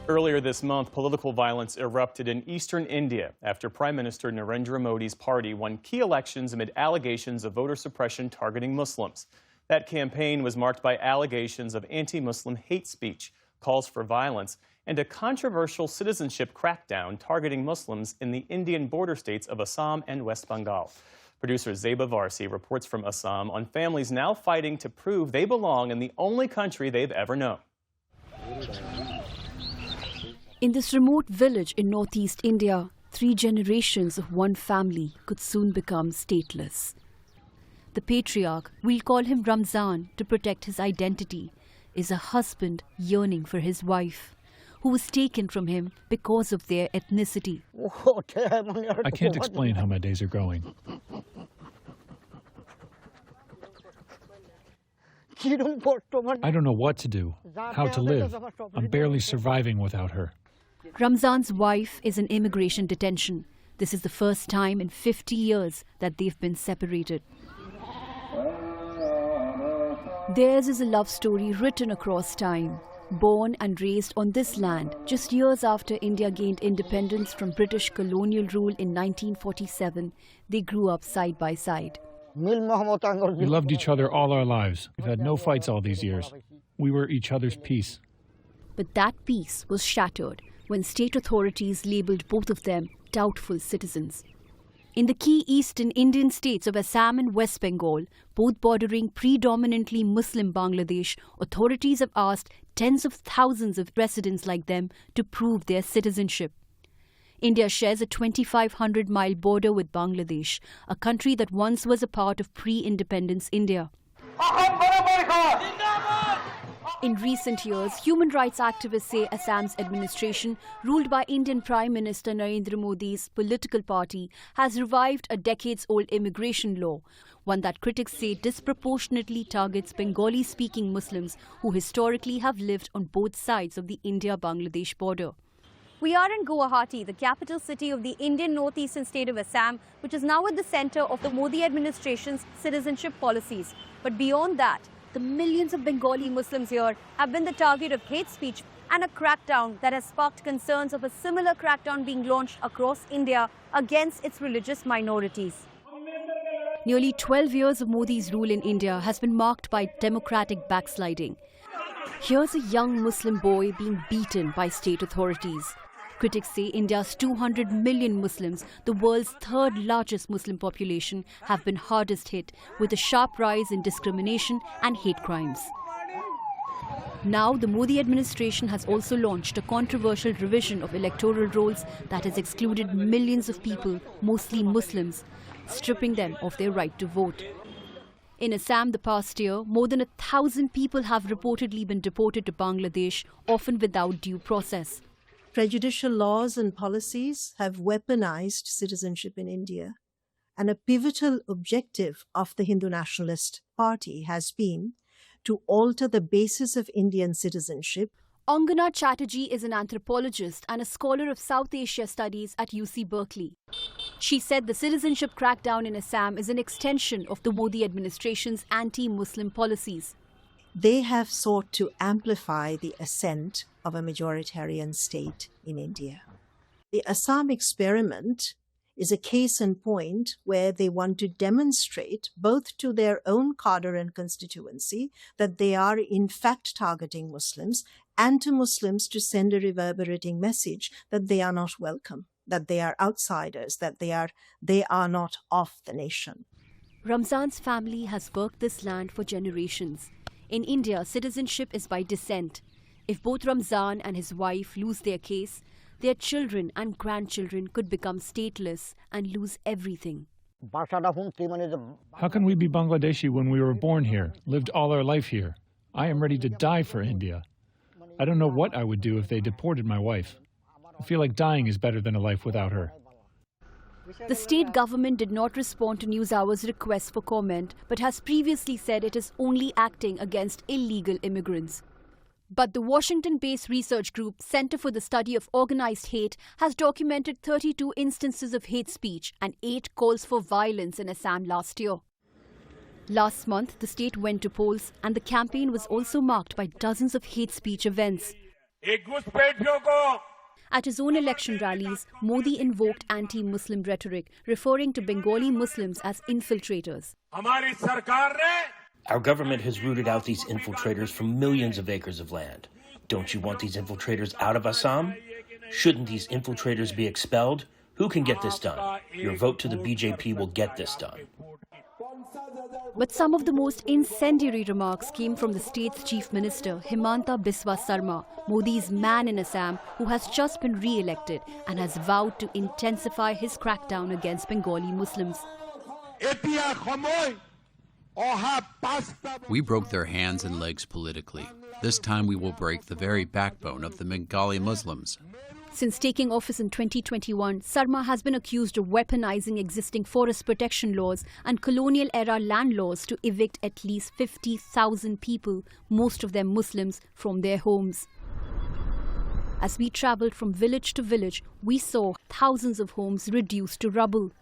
Earlier this month, political violence erupted in eastern India after Prime Minister Narendra Modi's party won key elections amid allegations of voter suppression targeting Muslims. That campaign was marked by allegations of anti-Muslim hate speech, calls for violence, and a controversial citizenship crackdown targeting Muslims in the Indian border states of Assam and West Bengal. Producer Zeba Warsi reports from Assam on families now fighting to prove they belong in the only country they've ever known. In this remote village in northeast India, 3 generations of one family could soon become stateless. The patriarch, we'll call him Ramzan to protect his identity, is a husband yearning for his wife, who was taken from him because of their ethnicity. I can't explain how my days are going. I don't know what to do, how to live. I'm barely surviving without her. Ramzan's wife is in immigration detention. This is the first time in 50 years that they've been separated. Theirs is a love story written across time. Born and raised on this land just years after India gained independence from British colonial rule in 1947, they grew up side by side. We loved each other all our lives. We've had no fights all these years. We were each other's peace. But that peace was shattered when state authorities labelled both of them doubtful citizens. In the key eastern Indian states of Assam and West Bengal, both bordering predominantly Muslim Bangladesh, authorities have asked tens of thousands of residents like them to prove their citizenship. India shares a 2,500-mile border with Bangladesh, a country that once was a part of pre-independence India. In recent years, human rights activists say Assam's administration, ruled by Indian Prime Minister Narendra Modi's political party, has revived a decades-old immigration law, one that critics say disproportionately targets Bengali-speaking Muslims who historically have lived on both sides of the India-Bangladesh border. We are in Guwahati, the capital city of the Indian northeastern state of Assam, which is now at the center of the Modi administration's citizenship policies. But beyond that, the millions of Bengali Muslims here have been the target of hate speech and a crackdown that has sparked concerns of a similar crackdown being launched across India against its religious minorities. Nearly 12 years of Modi's rule in India has been marked by democratic backsliding. Here's a young Muslim boy being beaten by state authorities. Critics say India's 200 million Muslims, the world's third largest Muslim population, have been hardest hit with a sharp rise in discrimination and hate crimes. Now, the Modi administration has also launched a controversial revision of electoral rolls that has excluded millions of people, mostly Muslims, stripping them of their right to vote. In Assam the past year, more than 1,000 people have reportedly been deported to Bangladesh, often without due process. Prejudicial laws and policies have weaponized citizenship in India, and a pivotal objective of the Hindu Nationalist Party has been to alter the basis of Indian citizenship. Angana Chatterjee is an anthropologist and a scholar of South Asia studies at UC Berkeley. She said the citizenship crackdown in Assam is an extension of the Modi administration's anti-Muslim policies. They have sought to amplify the ascent of a majoritarian state in India. The Assam experiment is a case in point where they want to demonstrate both to their own cadre and constituency that they are in fact targeting Muslims, and to Muslims to send a reverberating message that they are not welcome, that they are outsiders, that they are not of the nation. Ramzan's family has worked this land for generations. In India, citizenship is by descent. If both Ramzan and his wife lose their case, their children and grandchildren could become stateless and lose everything. How can we be Bangladeshi when we were born here, lived all our life here? I am ready to die for India. I don't know what I would do if they deported my wife. I feel like dying is better than a life without her. The state government did not respond to NewsHour's request for comment, but has previously said it is only acting against illegal immigrants. But the Washington-based research group Center for the Study of Organized Hate has documented 32 instances of hate speech and 8 calls for violence in Assam last year. Last month, the state went to polls, and the campaign was also marked by dozens of hate speech events. At his own election rallies, Modi invoked anti-Muslim rhetoric, referring to Bengali Muslims as infiltrators. Our government has rooted out these infiltrators from millions of acres of land. Don't you want these infiltrators out of Assam? Shouldn't these infiltrators be expelled? Who can get this done? Your vote to the BJP will get this done. But some of the most incendiary remarks came from the state's chief minister, Himanta Biswa Sarma, Modi's man in Assam, who has just been re-elected and has vowed to intensify his crackdown against Bengali Muslims. We broke their hands and legs politically. This time we will break the very backbone of the Bengali Muslims. Since taking office in 2021, Sarma has been accused of weaponizing existing forest protection laws and colonial-era land laws to evict at least 50,000 people, most of them Muslims, from their homes. As we travelled from village to village, we saw thousands of homes reduced to rubble.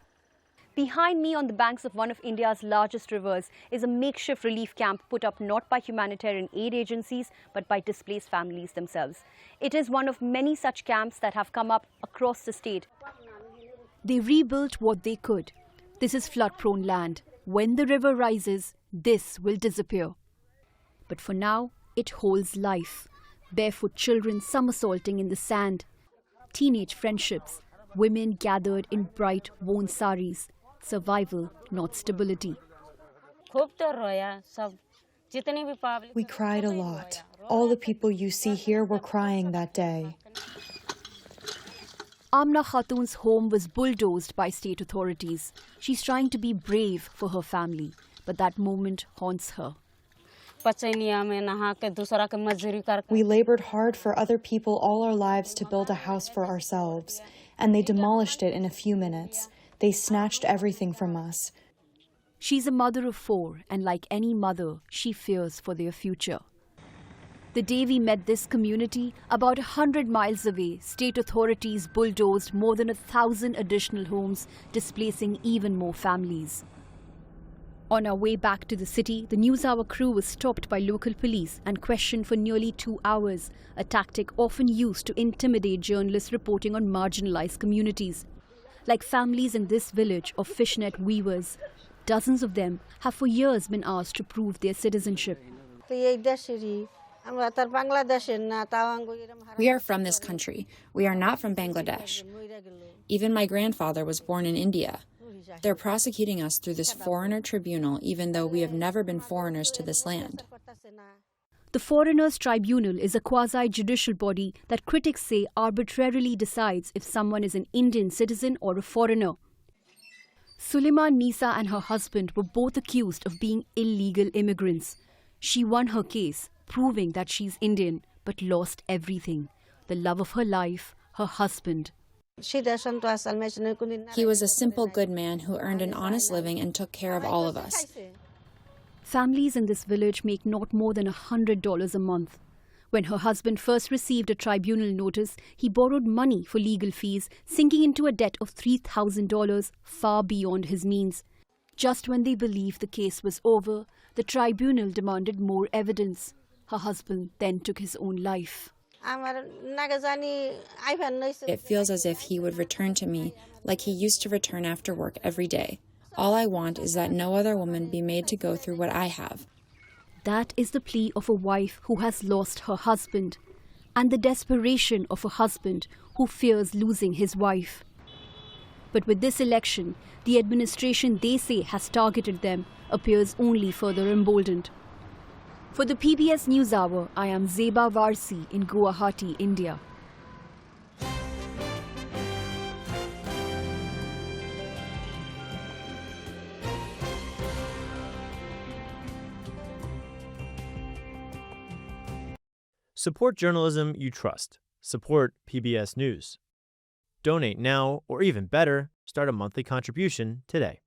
Behind me on the banks of one of India's largest rivers is a makeshift relief camp put up not by humanitarian aid agencies but by displaced families themselves. It is one of many such camps that have come up across the state. They rebuilt what they could. This is flood-prone land. When the river rises, this will disappear. But for now, it holds life. Barefoot children somersaulting in the sand. Teenage friendships. Women gathered in bright, worn saris. Survival, not stability. We cried a lot. All the people you see here were crying that day. Amna Khatun's home was bulldozed by state authorities. She's trying to be brave for her family, but that moment haunts her. We labored hard for other people all our lives to build a house for ourselves, and they demolished it in a few minutes. They snatched everything from us. She's a mother of 4, and like any mother, she fears for their future. The day we met this community, about 100 miles away, state authorities bulldozed more than 1,000 additional homes, displacing even more families. On our way back to the city, the News Hour crew was stopped by local police and questioned for nearly 2 hours, a tactic often used to intimidate journalists reporting on marginalized communities. Like families in this village of fishnet weavers, dozens of them have for years been asked to prove their citizenship. We are from this country. We are not from Bangladesh. Even my grandfather was born in India. They're prosecuting us through this foreigner tribunal, even though we have never been foreigners to this land. The Foreigners Tribunal is a quasi-judicial body that critics say arbitrarily decides if someone is an Indian citizen or a foreigner. Suleiman Nisa and her husband were both accused of being illegal immigrants. She won her case, proving that she's Indian, but lost everything: the love of her life, her husband. He was a simple, good man who earned an honest living and took care of all of us. Families in this village make not more than $100 a month. When her husband first received a tribunal notice, he borrowed money for legal fees, sinking into a debt of $3,000, far beyond his means. Just when they believed the case was over, the tribunal demanded more evidence. Her husband then took his own life. It feels as if he would return to me like he used to return after work every day. All I want is that no other woman be made to go through what I have. That is the plea of a wife who has lost her husband, and the desperation of a husband who fears losing his wife. But with this election, the administration they say has targeted them appears only further emboldened. For the PBS News Hour, I am Zeba Warsi in Guwahati, India. Support journalism you trust. Support PBS News. Donate now, or even better, start a monthly contribution today.